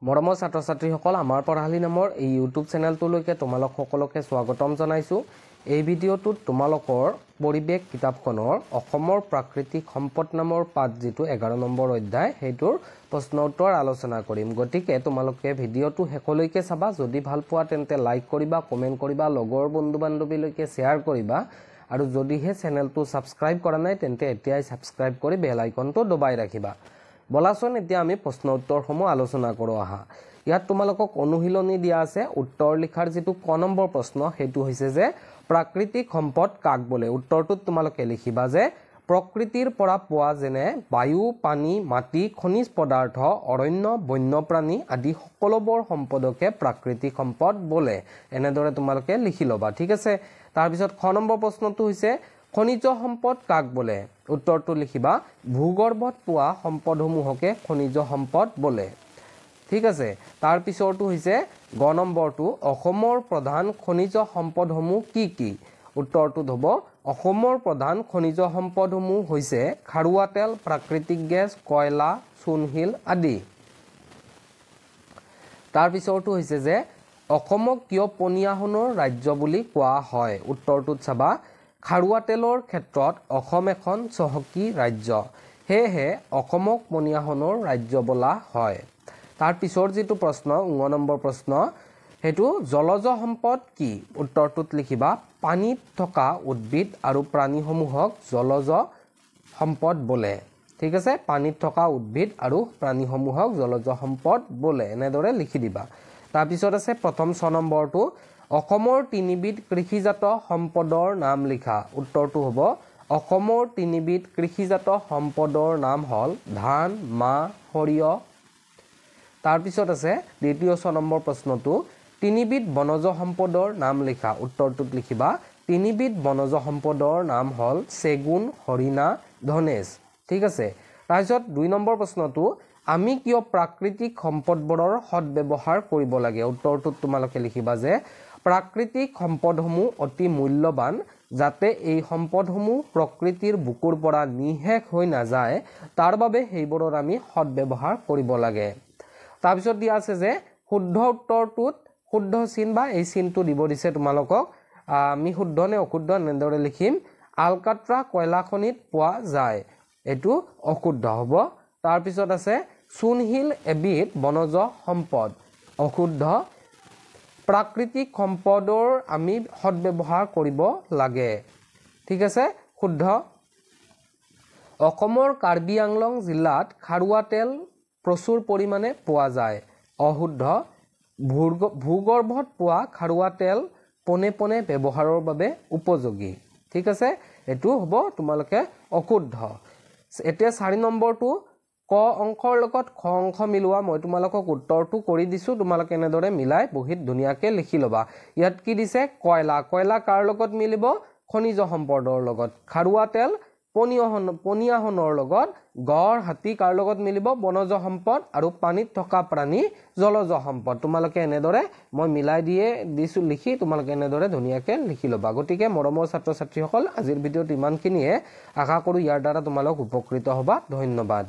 মৰমৰ ছাত্ৰ-ছাত্ৰীসকল আমাৰ পঢ়ালি নামৰ এই ইউটিউব চেনেলটোলৈকে তোমালোক সকলোকে স্বাগতম জনাইছো। এই ভিডিঅ'টোত তোমালোকৰ পৰিৱেশ কিতাপখনৰ অসমৰ প্ৰাকৃতিক সম্পদ নামৰ পাঠ যেটো 11 নম্বৰ অধ্যায় হেইটোৰ প্ৰশ্ন উত্তৰ আলোচনা কৰিম। গতিকে তোমালোকে ভিডিঅ'টো শেষলৈকে চাবা। যদি ভাল পোৱা তেন্তে লাইক কৰিবা, কমেন্ট কৰিবা, লগৰ বন্ধু-বান্ধৱীলৈকে শ্বেয়াৰ কৰিবা আৰু যদিহে চেনেলটো সাবস্ক্ৰাইব কৰা নাই তেন্তে এতিয়াই সাবস্ক্ৰাইব কৰি বেল আইকনটো দবাই ৰাখিবা। বলাচোন এতিয়া আমি প্ৰশ্ন উত্তৰসমূহ আলোচনা কৰো আহা। ইয়াত তোমালোকক অনুশীলনী দিয়া আছে। উত্তৰ লিখাৰ যেটো ক নম্বৰ প্ৰশ্ন হেতু হৈছে যে প্ৰাকৃতিক সম্পদ কাক বোলে। উত্তৰটোত তোমালোকে লিখিবা যে প্ৰকৃতিৰ পৰা পোৱা যেনে বায়ু, পানী, মাটি, খনিজ পদাৰ্থ, অৰণ্য, বন্যপ্ৰাণী আদি সকলোবোৰ সম্পদকে প্ৰাকৃতিক সম্পদ বোলে। এনেদৰে তোমালোকে লিখি লবা, ঠিক আছে। তাৰ পিছত খ নম্বৰ প্ৰশ্নটো হৈছে খনিজ সম্পদ কাক বোলে। উত্তৰটো লিখিবা ভূগৰ্ভত পোৱা সম্পদসমূহকে খনিজ সম্পদ বোলে, ঠিক আছে। তাৰ পিছৰটো হৈছে গ নম্বৰটো অসমৰ প্ৰধান খনিজ সম্পদসমূহ কি কি। উত্তৰটো হ'ব অসমৰ প্ৰধান খনিজ সম্পদসমূহ হৈছে খাৰুৱা তেল, প্ৰাকৃতিক গেছ, কয়লা, চূণশিল আদি। তাৰ পিছৰটো হৈছে যে অসমক কিয় পনীয়া সোণৰ ৰাজ্য বুলি কোৱা হয়। উত্তৰটোত চাবা খাৰুৱা তেলৰ ক্ষেত্ৰত অসম এখন চহকী ৰাজ্য, সেয়েহে অসমক পনীয়া সোণৰ ৰাজ্য বোলা হয়। তাৰ পিছৰ যেটো প্ৰশ্ন 9 নম্বৰ প্ৰশ্ন হেতু জলজ সম্পদ কি। উত্তৰটোত লিখিবা পানীত থকা উদ্ভিদ আৰু প্ৰাণীসমূহক জলজ সম্পদ বোলে, ঠিক আছে। পানীত থকা উদ্ভিদ আৰু প্ৰাণীসমূহক জলজ সম্পদ বোলে, এনেদৰে লিখি দিবা। তাৰ পিছত আছে প্ৰথম 6 নম্বৰটো অসমৰ তিনিবিধ কৃষিজাত সম্পদৰ নাম লিখা। উত্তৰটো হ'ব অসমৰ তিনিবিধ কৃষিজাত সম্পদৰ নাম হ'ল ধান, মাহ, সৰিয়হ। তাৰ পিছত আছে দ্বিতীয় 6 নম্বৰ প্ৰশ্নটো তিনিবিধ বনজ সম্পদৰ নাম লিখা। উত্তৰটোত লিখিবা তিনিবিধ বনজ সম্পদৰ নাম হ'ল চেগুন, হৰিণা, ধনেশ, ঠিক আছে। তাৰ পিছত 2 নম্বৰ প্ৰশ্নটো আমি কিয় প্ৰাকৃতিক সম্পদবোৰৰ সদ্ব্যৱহাৰ কৰিব লাগে। উত্তৰটোত তোমালোকে লিখিবা যে প্ৰাকৃতিক সম্পদসমূহ অতি মূল্যৱান, যাতে এই সম্পদসমূহ প্ৰকৃতিৰ বুকুৰ পৰা নিঃশেষ হৈ নাযায় তাৰ বাবে সেইবোৰৰ আমি সদ্ব্যৱহাৰ কৰিব লাগে। তাৰ পিছত দিয়া আছে যে শুদ্ধ উত্তৰটোত শুদ্ধ চিন বা এই চিনটো দিব দিছে তোমালোকক। আমি শুদ্ধ নে অশুদ্ধ এনেদৰে লিখিম। আলকাট্ৰা কয়লা খনিত পোৱা যায়, এইটো অশুদ্ধ হ'ব। তাৰ পিছত আছে চূণশিল এবিধ বনজ সম্পদ, অশুদ্ধ। প্ৰাকৃতিক সম্পদৰ আমি সদ্ব্যৱহাৰ কৰিব লাগে, ঠিক আছে, শুদ্ধ। অসমৰ কাৰ্বি আংলং জিলাত খাৰুৱা তেল প্ৰচুৰ পৰিমাণে পোৱা যায়, অশুদ্ধ। ভূগৰ্ভত পোৱা খাৰুৱা তেল পোনে পোনে ব্যৱহাৰৰ বাবে উপযোগী, ঠিক আছে, এইটো হ'ব তোমালোকে অশুদ্ধ। এতিয়া 4 নম্বৰটো ক অংশৰ লগত খ অংশ মিলোৱা। মই তোমালোকক উত্তৰটো কৰি দিছো, তোমালোকে এনেদৰে মিলাই বহিত ধুনীয়াকে লিখি লবা। ইয়াত কি দিছে কয়লা, কয়লা কাৰ লগত মিলিব খনিজ সম্পদৰ লগত। খাৰুৱা তেল পনীয়া সোণৰ লগত। গড়, হাতী কাৰ লগত মিলিব বনজ সম্পদ, আৰু পানীত থকা প্ৰাণী জলজ সম্পদ। তোমালোকে এনেদৰে মই মিলাই দিছো লিখি তোমালোকে এনেদৰে ধুনীয়াকে লিখি লবা। গতিকে মৰমৰ ছাত্ৰ-ছাত্ৰীসকল আজিৰ ভিডিঅ'ত ইমানখিনিয়ে। আশা কৰো ইয়াৰ দ্বাৰা তোমালোক উপকৃত হবা। ধন্যবাদ।